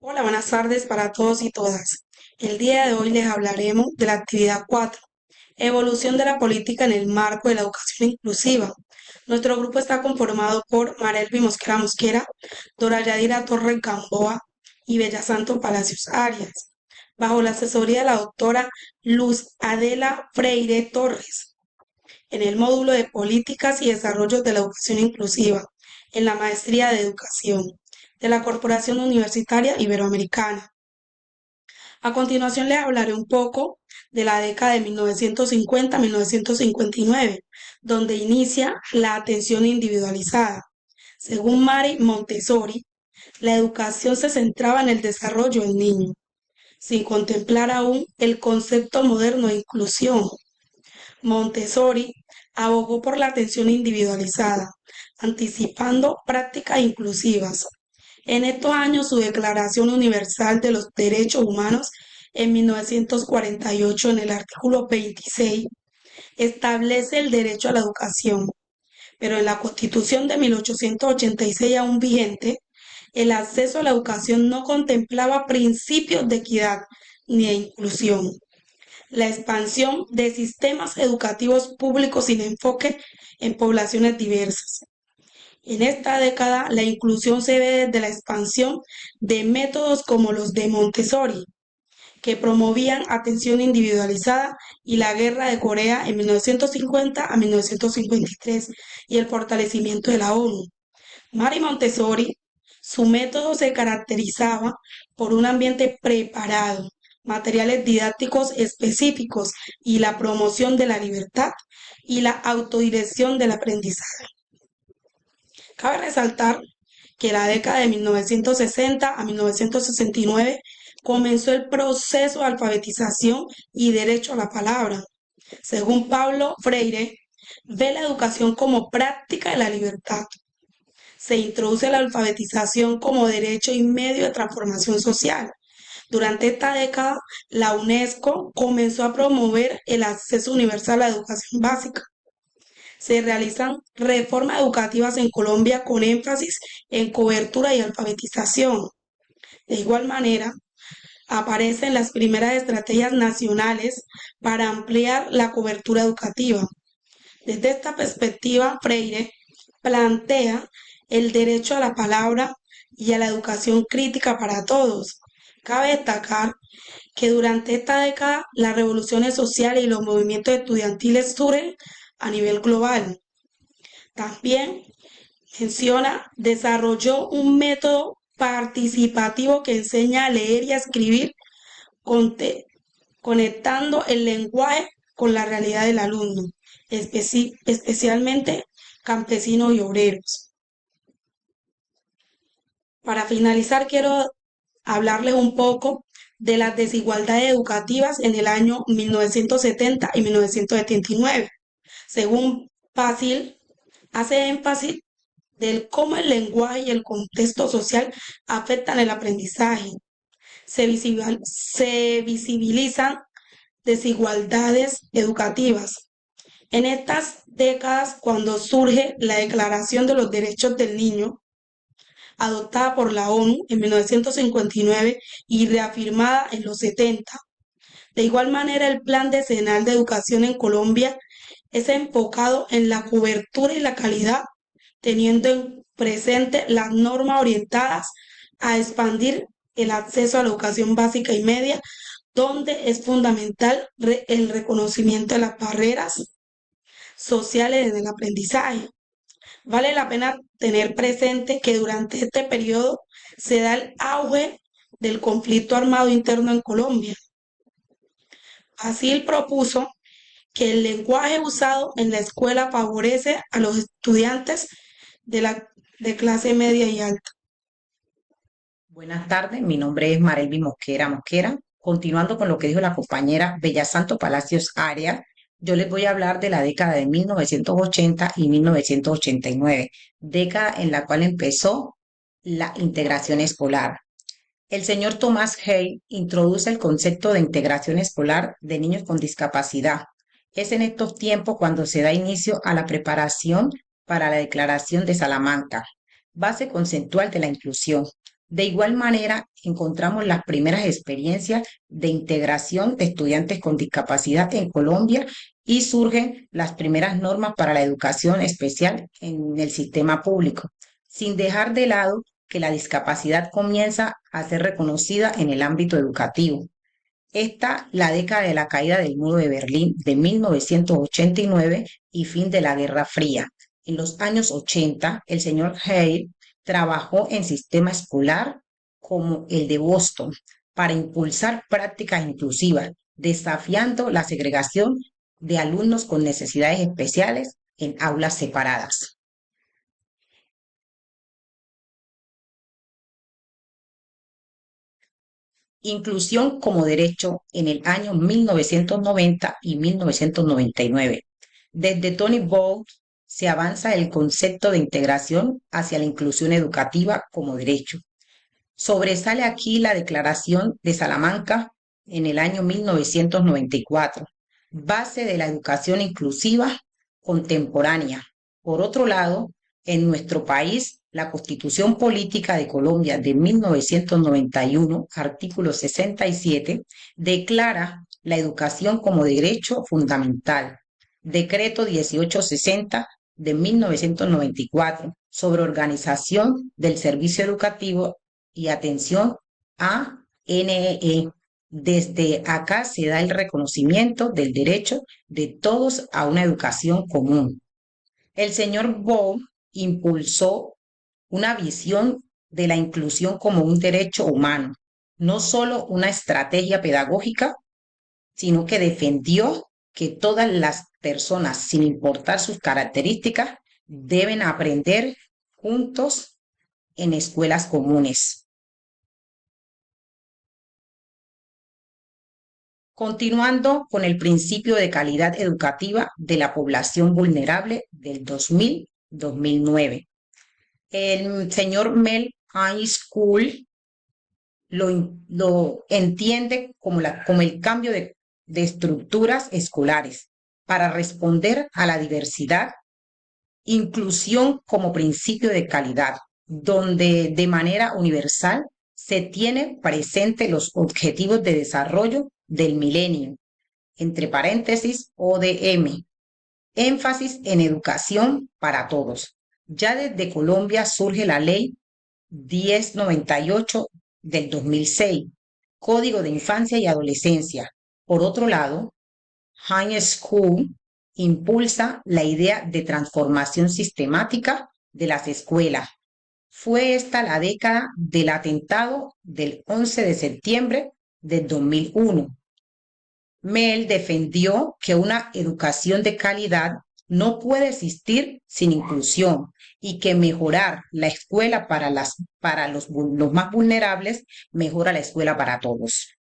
Hola, buenas tardes para todos y todas. El día de hoy les hablaremos de la actividad 4, evolución de la política en el marco de la educación inclusiva. Nuestro grupo está conformado por Marelvi Mosquera Mosquera, Dora Yadira Torres Gamboa y Bella Santo Palacios Arias, bajo la asesoría de la doctora Luz Adela Freire Torres, en el módulo de Políticas y Desarrollo de la Educación Inclusiva, en la Maestría de Educación, de la Corporación Universitaria Iberoamericana. A continuación les hablaré un poco de la década de 1950 a 1959, donde inicia la atención individualizada. Según Mary Montessori, la educación se centraba en el desarrollo del niño, sin contemplar aún el concepto moderno de inclusión. Montessori abogó por la atención individualizada, anticipando prácticas inclusivas. En estos años, su Declaración Universal de los Derechos Humanos en 1948, en el artículo 26, establece el derecho a la educación, pero en la Constitución de 1886 aún vigente, el acceso a la educación no contemplaba principios de equidad ni de inclusión. La expansión de sistemas educativos públicos sin enfoque en poblaciones diversas. En esta década, la inclusión se ve desde la expansión de métodos como los de Montessori, que promovían atención individualizada, y la Guerra de Corea en 1950 a 1953 y el fortalecimiento de la ONU. Mary Montessori, su método se caracterizaba por un ambiente preparado, materiales didácticos específicos y la promoción de la libertad y la autodirección del aprendizaje. Cabe resaltar que la década de 1960 a 1969 comenzó el proceso de alfabetización y derecho a la palabra. Según Pablo Freire, ve la educación como práctica de la libertad. Se introduce la alfabetización como derecho y medio de transformación social. Durante esta década, la UNESCO comenzó a promover el acceso universal a la educación básica. Se realizan reformas educativas en Colombia con énfasis en cobertura y alfabetización. De igual manera, aparecen las primeras estrategias nacionales para ampliar la cobertura educativa. Desde esta perspectiva, Freire plantea el derecho a la palabra y a la educación crítica para todos. Cabe destacar que durante esta década las revoluciones sociales y los movimientos estudiantiles surgen a nivel global. También menciona, desarrolló un método participativo que enseña a leer y a escribir, conectando el lenguaje con la realidad del alumno, especialmente campesinos y obreros. Para finalizar, quiero hablarles un poco de las desigualdades educativas en el año 1970 y 1979. Según Fácil, hace énfasis del cómo el lenguaje y el contexto social afectan el aprendizaje. Se visibilizan desigualdades educativas. En estas décadas, cuando surge la Declaración de los Derechos del Niño, adoptada por la ONU en 1959 y reafirmada en los 70. De igual manera, el Plan Decenal de Educación en Colombia es enfocado en la cobertura y la calidad, teniendo en presente las normas orientadas a expandir el acceso a la educación básica y media, donde es fundamental el reconocimiento de las barreras sociales en el aprendizaje. Vale la pena tener presente que durante este periodo se da el auge del conflicto armado interno en Colombia. Así propuso que el lenguaje usado en la escuela favorece a los estudiantes de clase media y alta. Buenas tardes, mi nombre es Marelvi Mosquera Mosquera. Continuando con lo que dijo la compañera Bella Santo Palacios Arias, yo les voy a hablar de la década de 1980 y 1989, década en la cual empezó la integración escolar. El señor Thomas Hay introduce el concepto de integración escolar de niños con discapacidad. Es en estos tiempos cuando se da inicio a la preparación para la Declaración de Salamanca, base conceptual de la inclusión. De igual manera, encontramos las primeras experiencias de integración de estudiantes con discapacidad en Colombia y surgen las primeras normas para la educación especial en el sistema público, sin dejar de lado que la discapacidad comienza a ser reconocida en el ámbito educativo. Esta, la década de la caída del muro de Berlín de 1989 y fin de la Guerra Fría. En los años 80, el señor Hale trabajó en sistema escolar como el de Boston para impulsar prácticas inclusivas, desafiando la segregación de alumnos con necesidades especiales en aulas separadas. Inclusión como derecho en el año 1990 y 1999. Desde Tony Bowles se avanza el concepto de integración hacia la inclusión educativa como derecho. Sobresale aquí la Declaración de Salamanca en el año 1994, base de la educación inclusiva contemporánea. Por otro lado, en nuestro país, la Constitución Política de Colombia de 1991, artículo 67, declara la educación como derecho fundamental. Decreto 1860 de 1994 sobre organización del servicio educativo y atención a NEE. Desde acá se da el reconocimiento del derecho de todos a una educación común. El señor Bow impulsó una visión de la inclusión como un derecho humano, no solo una estrategia pedagógica, sino que defendió que todas las personas, sin importar sus características, deben aprender juntos en escuelas comunes. Continuando con el principio de calidad educativa de la población vulnerable del 2000-2009. El señor Mel High School lo entiende como el cambio de estructuras escolares para responder a la diversidad, inclusión como principio de calidad, donde de manera universal se tiene presente los objetivos de desarrollo del milenio, entre paréntesis ODM, énfasis en educación para todos. Ya desde Colombia surge la ley 1098 del 2006, Código de Infancia y Adolescencia. Por otro lado, High School impulsa la idea de transformación sistemática de las escuelas. Fue esta la década del atentado del 11 de septiembre del 2001. Mel defendió que una educación de calidad no puede existir sin inclusión y que mejorar la escuela para los más vulnerables mejora la escuela para todos.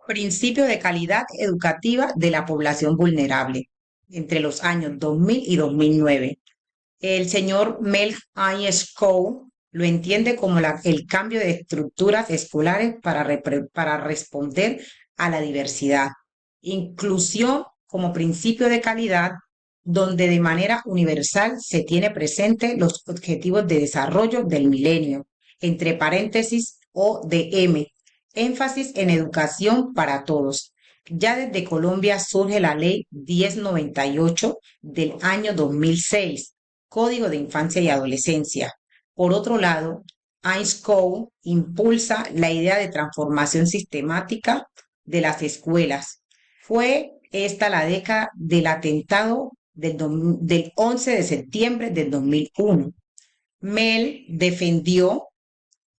Principio de calidad educativa de la población vulnerable entre los años 2000 y 2009. El señor Mel Schow lo entiende como el cambio de estructuras escolares para responder a la diversidad. Inclusión como principio de calidad, donde de manera universal se tiene presente los objetivos de desarrollo del milenio, entre paréntesis ODM, énfasis en educación para todos. Ya desde Colombia surge la ley 1098 del año 2006, Código de Infancia y Adolescencia. Por otro lado, ISCO impulsa la idea de transformación sistemática de las escuelas. Fue esta la década del atentado del 11 de septiembre del 2001. Mel defendió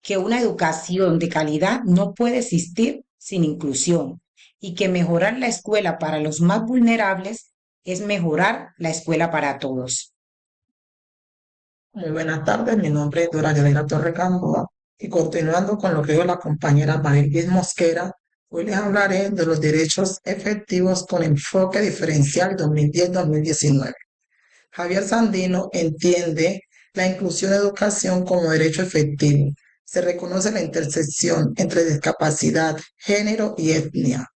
que una educación de calidad no puede existir sin inclusión y que mejorar la escuela para los más vulnerables es mejorar la escuela para todos. Muy buenas tardes, mi nombre es Dora Yadira Torre Gamboa y continuando con lo que dijo la compañera Maribel Mosquera, hoy les hablaré de los derechos efectivos con enfoque diferencial 2010-2019. Javier Sandino entiende la inclusión de educación como derecho efectivo. Se reconoce la intersección entre discapacidad, género y etnia.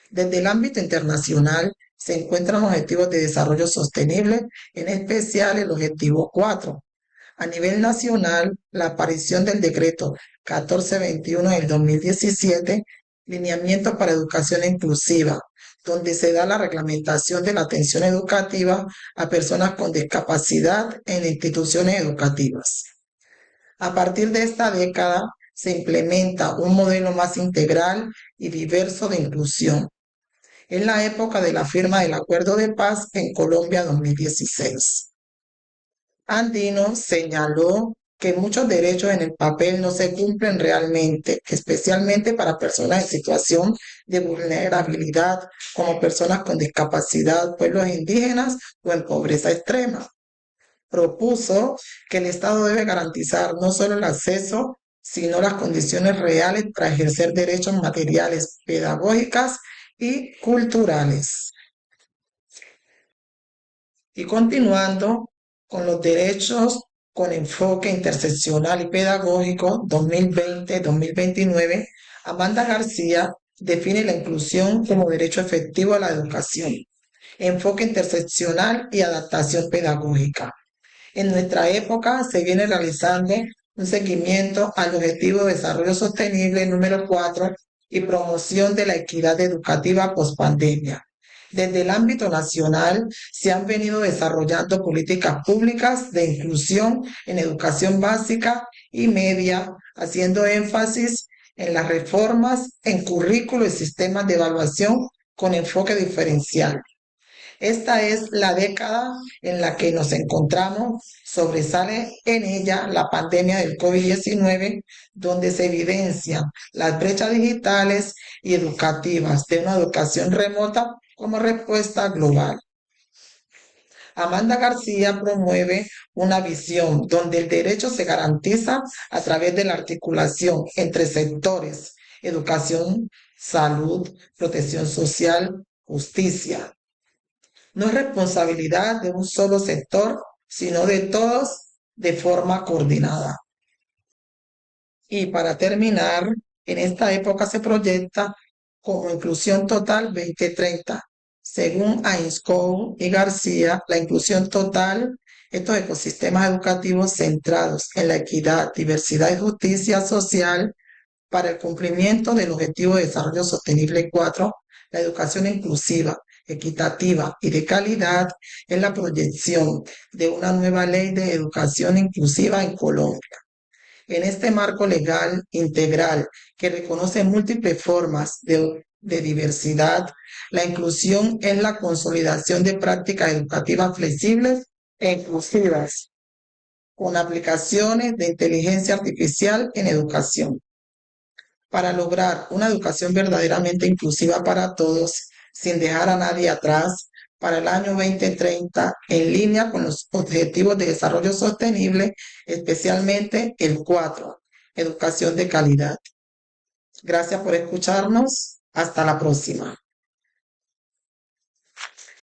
Desde el ámbito internacional se encuentran objetivos de desarrollo sostenible, en especial el objetivo 4, A nivel nacional, la aparición del decreto 1421 del 2017, Lineamientos para Educación Inclusiva, donde se da la reglamentación de la atención educativa a personas con discapacidad en instituciones educativas. A partir de esta década se implementa un modelo más integral y diverso de inclusión. Es la época de la firma del Acuerdo de Paz en Colombia 2016. Andino señaló que muchos derechos en el papel no se cumplen realmente, especialmente para personas en situación de vulnerabilidad, como personas con discapacidad, pueblos indígenas o en pobreza extrema. Propuso que el Estado debe garantizar no solo el acceso, sino las condiciones reales para ejercer derechos materiales, pedagógicas y culturales. Y continuando con los derechos con enfoque interseccional y pedagógico 2020-2029, Amanda García define la inclusión como derecho efectivo a la educación, enfoque interseccional y adaptación pedagógica. En nuestra época se viene realizando un seguimiento al Objetivo de Desarrollo Sostenible número 4 y promoción de la equidad educativa pospandemia. Desde el ámbito nacional se han venido desarrollando políticas públicas de inclusión en educación básica y media, haciendo énfasis en las reformas en currículo y sistemas de evaluación con enfoque diferencial. Esta es la década en la que nos encontramos. Sobresale en ella la pandemia del COVID-19, donde se evidencian las brechas digitales y educativas de una educación remota como respuesta global. Amanda García promueve una visión donde el derecho se garantiza a través de la articulación entre sectores: educación, salud, protección social, justicia. No es responsabilidad de un solo sector, sino de todos de forma coordinada. Y para terminar, en esta época se proyecta como inclusión total 2030. Según Ainscow y García, la inclusión total, estos ecosistemas educativos centrados en la equidad, diversidad y justicia social para el cumplimiento del Objetivo de Desarrollo Sostenible 4, la educación inclusiva, equitativa y de calidad, es la proyección de una nueva ley de educación inclusiva en Colombia. En este marco legal integral que reconoce múltiples formas de diversidad, la inclusión es la consolidación de prácticas educativas flexibles e inclusivas, con aplicaciones de inteligencia artificial en educación. Para lograr una educación verdaderamente inclusiva para todos, sin dejar a nadie atrás, para el año 2030, en línea con los Objetivos de Desarrollo Sostenible, especialmente el 4, educación de calidad. Gracias por escucharnos. Hasta la próxima.